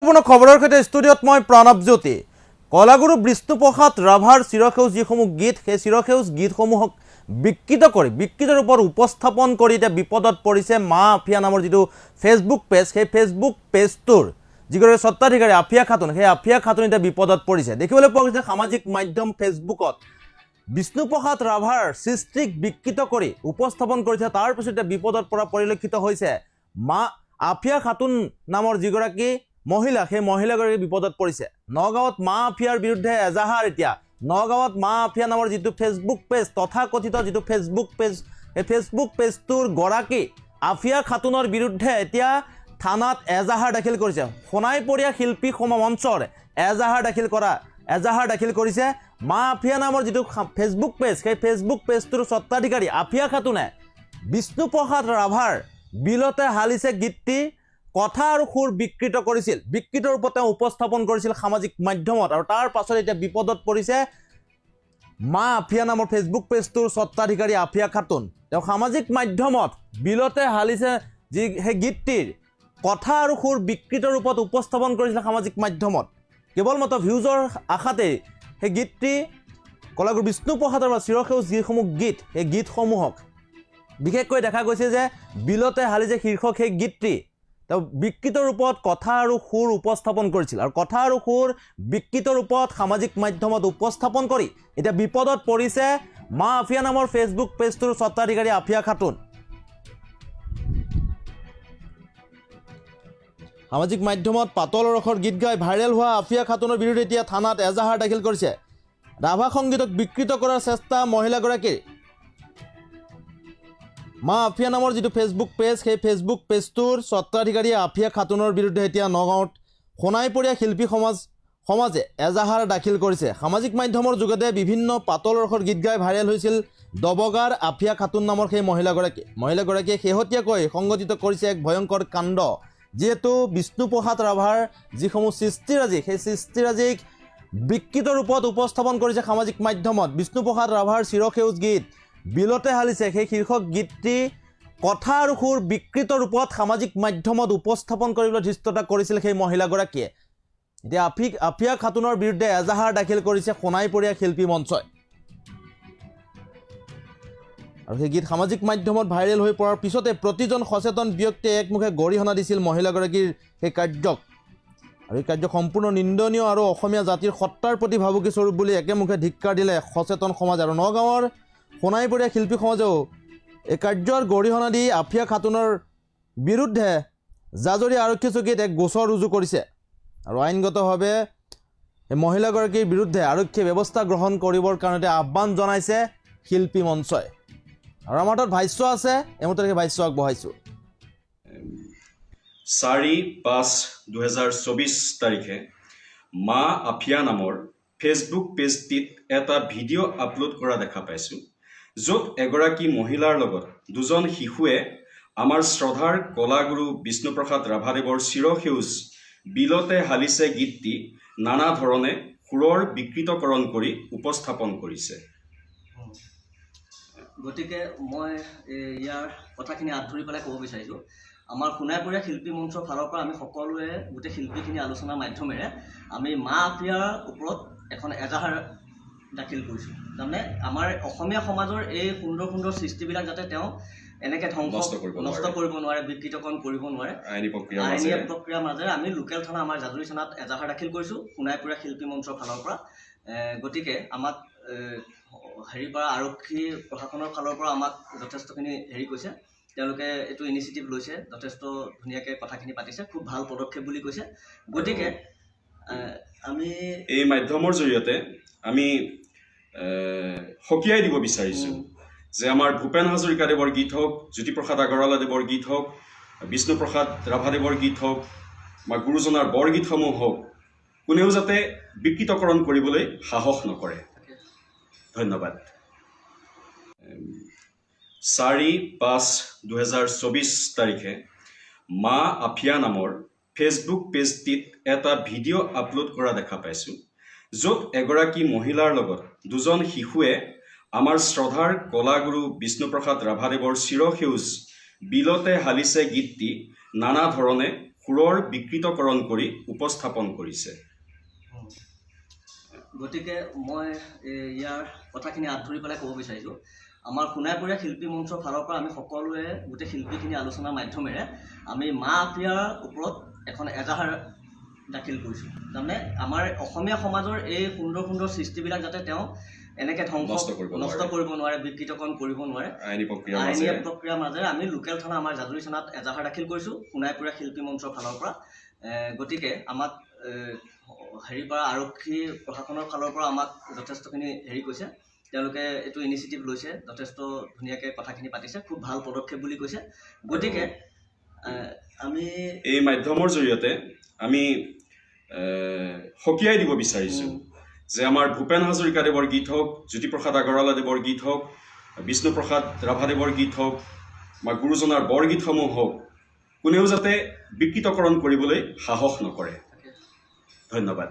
গুৰুত্বপূৰ্ণ খবৰৰ সৈতে ষ্টুডিঅ'ত মই প্ৰণৱ জ্যোতি। কলাগুৰু বিষ্ণুপ্ৰসাদ ৰাভাৰ চিৰসেউজ যিসমূহ গীত সেই চিৰসেউজ গীতসমূহক বিকৃত ৰূপত উপস্থাপন কৰি এতিয়া বিপদত পৰিছে মা আফিয়া নামৰ যিটো ফেচবুক পেজ, সেই ফেচবুক পেজটোৰ যিগৰাকী স্বত্বাধিকাৰী আফিয়া খাতুন, সেই আফিয়া খাতুন এতিয়া বিপদত পৰিছে। দেখিবলৈ পোৱা গৈছে সামাজিক মাধ্যম ফেচবুকত বিষ্ণুপ্ৰসাদ ৰাভাৰ সৃষ্টিক বিকৃত কৰি উপস্থাপন কৰিছে। তাৰ পিছত এতিয়া বিপদত পৰা পৰিলক্ষিত হৈছে মা আফিয়া খাতুন নামৰ যিগৰাকী মহিলা, সেই মহিলাগৰাকী বিপদত পৰিছে। নগাঁৱত মা আফিয়াৰ বিৰুদ্ধে এজাহাৰ এতিয়া। নগাঁৱত মা আফিয়া নামৰ যিটো ফেচবুক পেজ, তথাকথিত যিটো ফেচবুক পেজ, সেই ফেচবুক পেজটোৰ গৰাকী আফিয়া খাতুনৰ বিৰুদ্ধে এতিয়া থানাত এজাহাৰ দাখিল কৰিছে। সোণাইপৰীয়া শিল্পী মঞ্চৰ এজাহাৰ দাখিল কৰিছে। মা আফিয়া নামৰ যিটো ফেচবুক পেজ, সেই ফেচবুক পেজটোৰ স্বত্বাধিকাৰী আফিয়া খাতুনে বিষ্ণুপ্ৰসাদ ৰাভাৰ বিলতে হালিছে গীতটি কথা আৰু সুৰ বিকৃত কৰিছিল, বিকৃত ৰূপত তেওঁ উপস্থাপন কৰিছিল সামাজিক মাধ্যমত। আৰু তাৰ পাছত এতিয়া বিপদত পৰিছে মা আফিয়া নামৰ ফেচবুক পেজটোৰ স্বত্বাধিকাৰী আফিয়া খাতুন। তেওঁ সামাজিক মাধ্যমত বিলতে হালিছে যি সেই গীতটিৰ কথা আৰু সুৰ বিকৃত ৰূপত উপস্থাপন কৰিছিল সামাজিক মাধ্যমত। কেৱল মাত্ৰ ভিউজৰ আশাতেই সেই গীতটি কলাগুৰু বিষ্ণুপ্ৰসাদৰ বা চিৰসেউজ যিসমূহ গীত, সেই গীতসমূহক বিশেষকৈ দেখা গৈছে যে বিলতে হালিছে শীৰ্ষক সেই গীতটি তেওঁ বিকৃত ৰূপত কথা আৰু সুৰ উপস্থাপন কৰিছিল। আৰু কথা আৰু সুৰ বিকৃত ৰূপত সামাজিক মাধ্যমত উপস্থাপন কৰি এতিয়া বিপদত পৰিছে মা আফিয়া নামৰ ফেচবুক পেজটোৰ স্বত্বাধিকাৰী আফিয়া খাতুন। সামাজিক মাধ্যমত পাতল ৰসৰ গীত গাই ভাইৰেল হোৱা আফিয়া খাতুনৰ বিৰুদ্ধে এতিয়া থানাত এজাহাৰ দাখিল কৰিছে। ৰাভা সংগীতক বিকৃত কৰাৰ চেষ্টা মহিলাগৰাকীৰ। মা আফিয়া নামৰ যিটো ফেচবুক পেজ, সেই ফেচবুক পেজটোৰ স্বত্বাধিকাৰী আফিয়া খাতুনৰ বিৰুদ্ধে এতিয়া নগাঁৱত সোণাইপৰীয়া শিল্পী সমাজে এজাহাৰ দাখিল কৰিছে। সামাজিক মাধ্যমৰ যোগেদি বিভিন্ন পাতল ৰসৰ গীত গাই ভাইৰেল হৈছিল দবগাৰ আফিয়া খাতুন নামৰ সেই মহিলাগৰাকীয়ে শেহতীয়াকৈ সংঘটিত কৰিছে এক ভয়ংকৰ কাণ্ড। যিহেতু বিষ্ণুপ্ৰসাদ ৰাভাৰ যিসমূহ সৃষ্টিৰাজি, সেই সৃষ্টিৰাজিক বিকৃত ৰূপত উপস্থাপন কৰিছে সামাজিক মাধ্যমত। বিষ্ণুপ্ৰসাদ ৰাভাৰ চিৰসেউজ গীত বিলতে হালিছে, সেই শীৰ্ষক গীতটি কথা আৰু সুৰ বিকৃত ৰূপত সামাজিক মাধ্যমত উপস্থাপন কৰিবলৈ ধৃষ্টতা কৰিছিল সেই মহিলাগৰাকীয়ে। এতিয়া আফিয়া খাতুনৰ বিৰুদ্ধে এজাহাৰ দাখিল কৰিছে সোণাইপৰীয়া শিল্পী মঞ্চই। আৰু সেই গীত সামাজিক মাধ্যমত ভাইৰেল হৈ পৰাৰ পিছতে প্ৰতিজন সচেতন ব্যক্তিয়ে একমুখে গৰিহণা দিছিল মহিলাগৰাকীৰ সেই কাৰ্যক। আৰু এই কাৰ্য সম্পূৰ্ণ নিন্দনীয় আৰু অসমীয়া জাতিৰ সত্তাৰ প্ৰতি ভাবুকি স্বৰূপ বুলি একেমুখে ধিক্কাৰ দিলে সচেতন সমাজ। আৰু নগাঁৱৰ সোণাইপৰীয়া শিল্পী সমাজেও এই কাৰ্যৰ গৰিহণা দি আফিয়া খাতুনৰ বিৰুদ্ধে জাজৰি আৰক্ষী চকীত এক গোচৰ ৰুজু কৰিছে। আৰু আইনগতভাৱে এই মহিলাগৰাকীৰ বিৰুদ্ধে আৰক্ষীয়ে ব্যৱস্থা গ্ৰহণ কৰিবৰ কাৰণে আহ্বান জনাইছে শিল্পী মঞ্চই। আৰু আমাৰ তাত ভাষ্য আছে, এমুহূৰ্তত সেই ভাষ্য আগবঢ়াইছোঁ। 4-5-2024 তাৰিখে মা আফিয়া নামৰ ফেচবুক পেজটিত এটা ভিডিঅ' আপলোড কৰা দেখা পাইছোঁ, য'ত এগৰাকী মহিলাৰ লগত দুজন শিশুৱে আমাৰ শ্ৰদ্ধাৰ কলাগুৰু বিষ্ণুপ্ৰসাদ ৰাভাদেৱৰ চিৰসেউজ বিলতে হালিছে গীতটি নানা ধৰণে সুৰৰ বিকৃতকৰণ কৰি উপস্থাপন কৰিছে। গতিকে মই ইয়াৰ কথাখিনি হাত ধৰি পেলাই ক'ব বিচাৰিছোঁ, আমাৰ সোণাইপৰীয়া শিল্পী মঞ্চৰ ফালৰ পৰা আমি সকলোৱে গোটেই শিল্পীখিনি আলোচনাৰ মাধ্যমেৰে আমি মা আফিয়াৰ ওপৰত এখন এজাহাৰ দাখিল কৰিছোঁ। তাৰমানে আমাৰ অসমীয়া সমাজৰ এই সুন্দৰ সুন্দৰ সৃষ্টিবিলাক যাতে তেওঁ এনেকৈ নষ্ট কৰিব নোৱাৰে, বিকৃতকৰণ কৰিব নোৱাৰে, আইনী প্ৰক্ৰিয়াৰ মাজেৰে আমি লোকেল থানা, আমাৰ জাজৰি থানাত এজাহাৰ দাখিল কৰিছোঁ সোণাইপৰীয়া শিল্পী মঞ্চৰ ফালৰ পৰা। গতিকে আমাক হেৰিৰ পৰা আৰক্ষী প্ৰশাসনৰ ফালৰ পৰা আমাক যথেষ্টখিনি কৈছে, তেওঁলোকে এইটো ইনিচিয়েটিভ লৈছে, যথেষ্ট ধুনীয়াকৈ কথাখিনি পাতিছে, খুব ভাল পদক্ষেপ বুলি কৈছে। গতিকে আমি এই মাধ্যমৰ জৰিয়তে আমি সকীয়াই দিব বিচাৰিছোঁ যে আমাৰ ভূপেন হাজৰিকাদেৱৰ গীত হওক, জ্যোতিপ্ৰসাদ আগৰৱালাদেৱৰ গীত হওক, বিষ্ণুপ্ৰসাদ ৰাভাদেৱৰ গীত হওক বা গুৰুজনাৰ বৰগীতসমূহ হওক, কোনেও যাতে বিকৃতকৰণ কৰিবলৈ সাহস নকৰে। ধন্যবাদ। 4-5-2024 তাৰিখে মা আফিয়া নামৰ ফেচবুক পেজটিত এটা ভিডিঅ' আপলোড কৰা দেখা পাইছোঁ, য'ত এগৰাকী মহিলাৰ লগত দুজন শিশুৱে আমাৰ শ্ৰদ্ধাৰ কলাগুৰু বিষ্ণুপ্ৰসাদ ৰাভাদেৱৰ চিৰসেউজ বিলতে হালিছে গীতটি নানা ধৰণে সুৰৰ বিকৃতকৰণ কৰি উপস্থাপন কৰিছে। গতিকে মই ইয়াৰ কথাখিনি হাত ধৰি পেলাই ক'ব বিচাৰিছোঁ, আমাৰ সোণাইপৰীয়া শিল্পী মঞ্চৰ ফালৰ পৰা আমি সকলোৱে গোটেই শিল্পীখিনি আলোচনাৰ মাধ্যমেৰে আমি মা আফিয়াৰ ওপৰত এখন এজাহাৰ দাখিল কৰিছোঁ। তাৰমানে আমাৰ অসমীয়া সমাজৰ এই সুন্দৰ সুন্দৰ সৃষ্টিবিলাক যাতে তেওঁ এনেকৈ নষ্ট কৰিব নোৱাৰে, বিকৃতকৰণ কৰিব নোৱাৰে, আইনী প্ৰক্ৰিয়াৰ মাজেৰে আমি লোকেল থানা আমাৰ জাজুৰী থানাত এজাহাৰ দাখিল কৰিছোঁ সোণাইপৰীয়া শিল্পী মঞ্চৰ ফালৰ পৰা। গতিকে আমাক হেৰি পৰা আৰক্ষী প্ৰশাসনৰ ফালৰ পৰা আমাক যথেষ্টখিনি হেৰি কৈছে, তেওঁলোকে এইটো ইনিচিয়েটিভ লৈছে, যথেষ্ট ধুনীয়াকৈ কথাখিনি পাতিছে, খুব ভাল পদক্ষেপ বুলি কৈছে। গতিকে আমি এই মাধ্যমৰ জৰিয়তে আমি সকীয়াই দিব বিচাৰিছোঁ যে আমাৰ ভূপেন হাজৰিকাদেৱৰ গীত হওক, জ্যোতিপ্ৰসাদ আগৰৱালাদেৱৰ গীত হওক, বিষ্ণুপ্ৰসাদ ৰাভাদেৱৰ গীত হওক, বা গুৰুজনাৰ বৰগীতসমূহ হওক, কোনেও যাতে বিকৃতকৰণ কৰিবলৈ সাহস নকৰে। ধন্যবাদ।